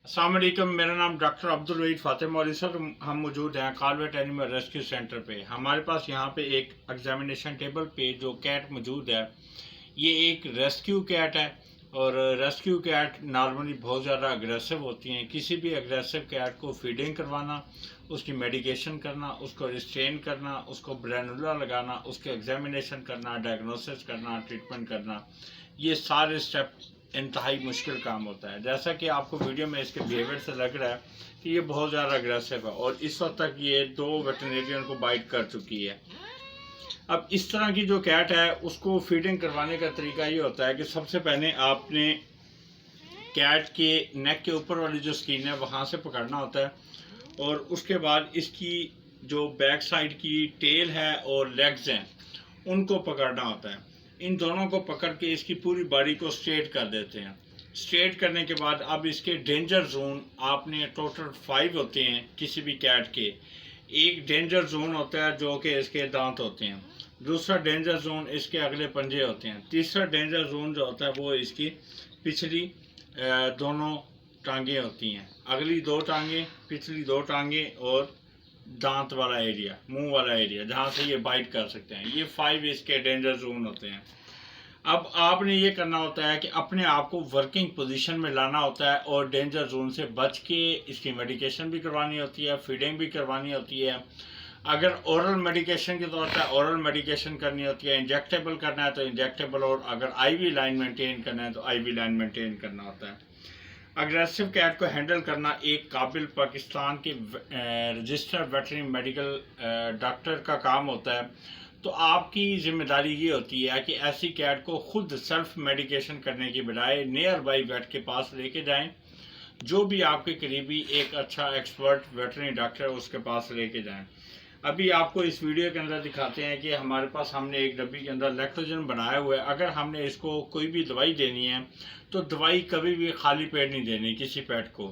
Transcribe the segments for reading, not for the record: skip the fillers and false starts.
अस्सलाम वालेकुम, मेरा नाम डॉक्टर अब्दुल वहीद फातिमा और इस वक्त हम मौजूद हैं कॉलवेट एनिमल रेस्क्यू सेंटर पे। हमारे पास यहाँ पे एक एग्जामिनेशन टेबल पे जो कैट मौजूद है, ये एक रेस्क्यू कैट है। और रेस्क्यू कैट नॉर्मली बहुत ज़्यादा अग्रेसिव होती हैं। किसी भी अग्रेसिव कैट को फीडिंग करवाना, उसकी मेडिकेशन करना, उसको रिस्ट्रेन करना, उसको ब्रेनुला लगाना, उसके एग्जामिनेशन करना, डायग्नोसिस करना, ट्रीटमेंट करना, ये सारे स्टेप इंतहाई मुश्किल काम होता है। जैसा कि आपको वीडियो में इसके बिहेवियर से लग रहा है कि ये बहुत ज़्यादा अग्रेसिव है और इस वक्त तक ये 2 वेटरनेरियन को बाइट कर चुकी है। अब इस तरह की जो कैट है उसको फीडिंग करवाने का तरीका ये होता है कि सबसे पहले आपने कैट के नेक के ऊपर वाली जो स्किन है वहाँ से पकड़ना होता है और उसके बाद इसकी जो बैक साइड की टेल है और लेग्स हैं उनको पकड़ना होता है। इन दोनों को पकड़ के इसकी पूरी बॉडी को स्ट्रेट कर देते हैं। स्ट्रेट करने के बाद अब इसके डेंजर जोन आपने टोटल 5 होते हैं किसी भी कैट के। एक डेंजर जोन होता है जो कि इसके दांत होते हैं, दूसरा डेंजर जोन इसके अगले पंजे होते हैं, तीसरा डेंजर जोन जो होता है वो इसकी पिछली दोनों टांगें होती हैं, अगली 2 टांगें, पिछली 2 टांगें और दांत वाला एरिया, मुंह वाला एरिया जहाँ से ये बाइट कर सकते हैं। ये 5 इसके डेंजर जोन होते हैं। अब आपने ये करना होता है कि अपने आप को वर्किंग पोजीशन में लाना होता है और डेंजर जोन से बच के इसकी मेडिकेशन भी करवानी होती है, फीडिंग भी करवानी होती है। अगर ओरल मेडिकेशन के तौर पर ओरल मेडिकेशन करनी होती है, इंजेक्टेबल करना है तो इंजेक्टेबल, और अगर आईवी लाइन मेंटेन करना है तो आईवी लाइन मेंटेन करना होता है। अग्रेसिव कैट को हैंडल करना एक काबिल पाकिस्तान के रजिस्टर्ड वेटरनरी मेडिकल डॉक्टर का काम होता है। तो आपकी जिम्मेदारी ये होती है कि ऐसी कैट को खुद सेल्फ मेडिकेशन करने की बजाय नियर बाई वेट के पास लेके जाएं। जो भी आपके करीबी एक अच्छा एक्सपर्ट वेटरनरी डॉक्टर है उसके पास लेके जाएं। अभी आपको इस वीडियो के अंदर दिखाते हैं कि हमारे पास हमने एक डब्बी के अंदर लैक्टोजन बनाया हुआ है। अगर हमने इसको कोई भी दवाई देनी है तो दवाई कभी भी खाली पेट नहीं देनी किसी पेट को।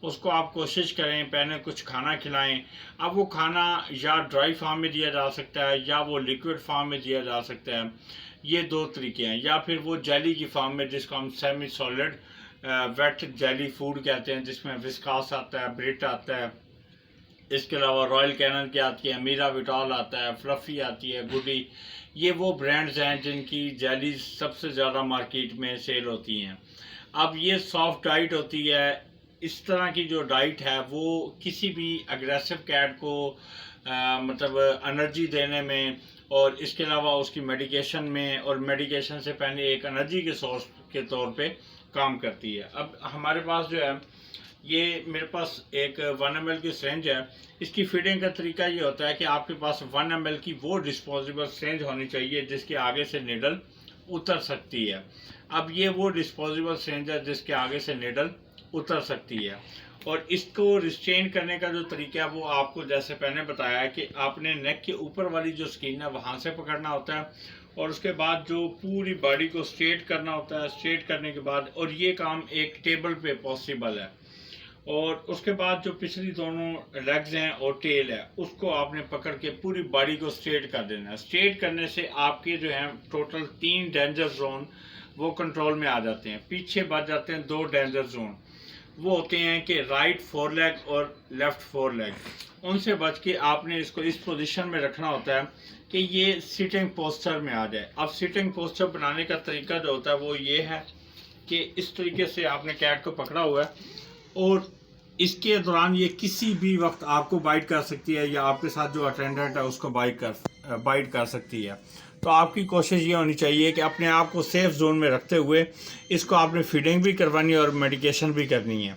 उसको आप कोशिश करें पहले कुछ खाना खिलाएं। अब वो खाना या ड्राई फार्म में दिया जा सकता है या वो लिक्विड फार्म में दिया जा सकता है। ये 2 तरीके हैं। या फिर वो जेली की फार्म में जिसको हम semi solid wet jelly food कहते हैं, जिसमें विस्कास आता है, ब्रिट आता है, इसके अलावा रॉयल कैनन की आती है, मीरा विटॉल आता है, फ्लफी आती है, गुडी। ये वो ब्रांड्स हैं जिनकी जेलीज सबसे ज़्यादा मार्केट में सेल होती हैं। अब ये सॉफ्ट डाइट होती है। इस तरह की जो डाइट है वो किसी भी अग्रेसिव कैट को मतलब एनर्जी देने में और इसके अलावा उसकी मेडिकेशन में और मेडिकेशन से पहले एक एनर्जी के सोर्स के तौर पे काम करती है। अब हमारे पास जो है ये मेरे पास एक 1 ml की सिरिंज है। इसकी फीडिंग का तरीका ये होता है कि आपके पास 1 ml की वो डिस्पोजेबल सिरिंज होनी चाहिए जिसके आगे से निडल उतर सकती है। अब ये वो डिस्पोजेबल सिरिंज है जिसके आगे से निडल उतर सकती है। और इसको रिस्ट्रेन करने का जो तरीका है वो आपको जैसे पहले बताया है कि आपने नेक के ऊपर वाली जो स्किन है वहाँ से पकड़ना होता है और उसके बाद जो पूरी बॉडी को स्ट्रेट करना होता है। स्ट्रेट करने के बाद, और ये काम एक टेबल पे पॉसिबल है, और उसके बाद जो पिछली दोनों लेग्स हैं और टेल है उसको आपने पकड़ के पूरी बॉडी को स्ट्रेट कर देना है। स्ट्रेट करने से आपके जो हैं टोटल 3 डेंजर जोन वो कंट्रोल में आ जाते हैं। पीछे बच जाते हैं 2 डेंजर जोन, वो होते हैं कि राइट 4 लेग और लेफ्ट 4 लेग। उनसे बच के आपने इसको इस पोजीशन में रखना होता है कि ये सिटिंग पोस्चर में आ जाए। अब सिटिंग पोस्चर बनाने का तरीका जो होता है वो ये है कि इस तरीके से आपने कैट को पकड़ा हुआ है और इसके दौरान ये किसी भी वक्त आपको बाइट कर सकती है या आपके साथ जो अटेंडेंट है उसको बाइट कर सकती है। तो आपकी कोशिश ये होनी चाहिए कि अपने आप को सेफ जोन में रखते हुए इसको आपने फीडिंग भी करवानी है और मेडिकेशन भी करनी है।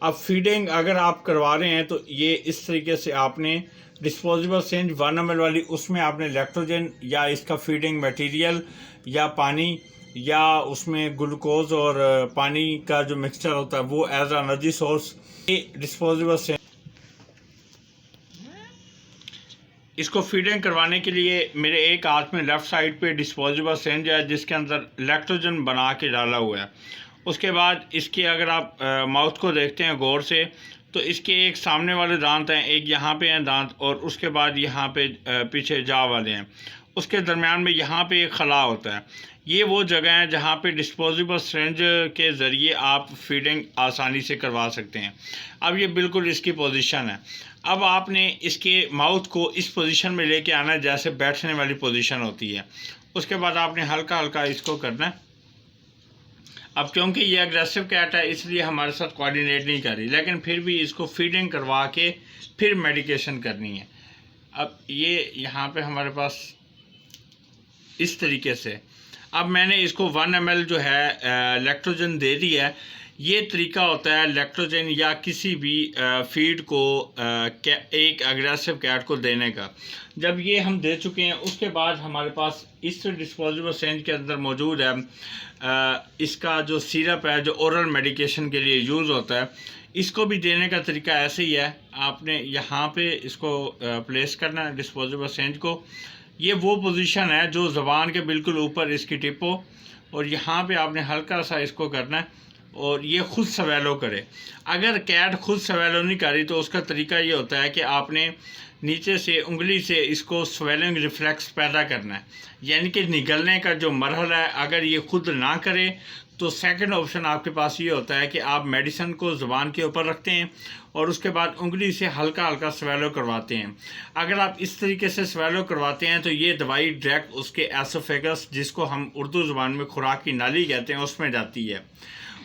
अब फीडिंग अगर आप करवा रहे हैं तो ये इस तरीके से आपने डिस्पोजेबल सिरिंज 1 ml वाली, उसमें आपने लैक्टोजन या इसका फीडिंग मटेरियल या पानी या उसमें ग्लूकोज और पानी का जो मिक्सचर होता है वो as energy source. Disposable syringe इसको फीडिंग करवाने के लिए मेरे एक हाथ में लेफ़्ट साइड पे डिस्पोजेबल सिरिंज है जिसके अंदर लैक्टोजन बना के डाला हुआ है। उसके बाद इसके अगर आप माउथ को देखते हैं गौर से तो इसके एक सामने वाले दांत हैं, एक यहाँ पे हैं दांत, और उसके बाद यहाँ पे पीछे जा वाले हैं। उसके दरमियान में यहाँ पे एक खला होता है। ये वो जगह है जहाँ पे डिस्पोजेबल सिरिंज के ज़रिए आप फीडिंग आसानी से करवा सकते हैं। अब ये बिल्कुल इसकी पोजीशन है। अब आपने इसके माउथ को इस पोजीशन में लेके आना है जैसे बैठने वाली पोजीशन होती है। उसके बाद आपने हल्का हल्का इसको करना है। अब क्योंकि ये अग्रेसिव कैट है इसलिए हमारे साथ कोऑर्डिनेट नहीं कर रही, लेकिन फिर भी इसको फीडिंग करवा के फिर मेडिकेशन करनी है। अब ये यहाँ पे हमारे पास इस तरीके से, अब मैंने इसको 1 ml जो है लैक्टोजन दे दी है। ये तरीका होता है लैक्टोजन या किसी भी फीड को एक अग्रेसिव कैट को देने का। जब ये हम दे चुके हैं उसके बाद हमारे पास इस डिस्पोजेबल सिरिंज के अंदर मौजूद है इसका जो सिरप है जो ओरल मेडिकेशन के लिए यूज़ होता है। इसको भी देने का तरीका ऐसे ही है। आपने यहाँ पे इसको प्लेस करना है डिस्पोजेबल सिरिंज को। ये वो पोजीशन है जो ज़बान के बिल्कुल ऊपर इसकी टिप हो, और यहाँ पे आपने हल्का सा इसको करना है और ये खुद स्वेलो करे। अगर कैट खुद स्वेलो नहीं करी तो उसका तरीका ये होता है कि आपने नीचे से उंगली से इसको स्वेलिंग रिफ्लेक्स पैदा करना है, यानी कि निगलने का जो मरहला है अगर ये खुद ना करे तो सेकंड ऑप्शन आपके पास ये होता है कि आप मेडिसिन को ज़ुबान के ऊपर रखते हैं और उसके बाद उंगली से हल्का हल्का स्वेलो करवाते हैं। अगर आप इस तरीके से स्वेलो करवाते हैं तो ये दवाई डायरेक्ट उसके एसोफेगस, जिसको हम उर्दू ज़ुबान में खुराक की नाली कहते हैं, उसमें जाती है।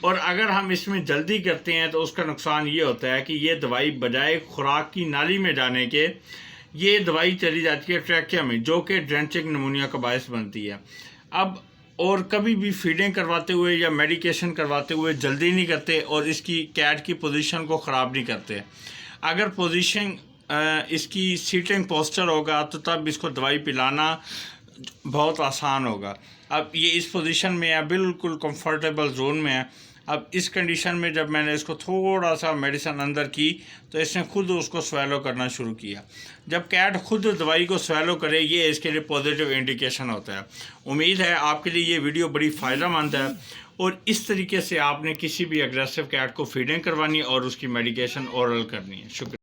और अगर हम इसमें जल्दी करते हैं तो उसका नुकसान ये होता है कि ये दवाई बजाय खुराक की नाली में जाने के ये दवाई चली जाती है ट्रैकिया में, जो कि ड्रेंचिंग निमोनिया का बायस बनती है। अब और कभी भी फीडिंग करवाते हुए या मेडिकेशन करवाते हुए जल्दी नहीं करते और इसकी कैट की पोजीशन को ख़राब नहीं करते। अगर पोजीशन इसकी सीटिंग पोस्चर होगा तो तब इसको दवाई पिलाना बहुत आसान होगा। अब ये इस पोजीशन में है, बिल्कुल कंफर्टेबल जोन में है। अब इस कंडीशन में जब मैंने इसको थोड़ा सा मेडिसिन अंदर की तो इसने खुद उसको स्वेलो करना शुरू किया। जब कैट खुद दवाई को स्वेलो करे ये इसके लिए पॉजिटिव इंडिकेशन होता है। उम्मीद है आपके लिए ये वीडियो बड़ी फ़ायदेमंद है और इस तरीके से आपने किसी भी अग्रेसिव कैट को फीडिंग करवानी और उसकी मेडिकेशन ओरल करनी है। शुक्रिया।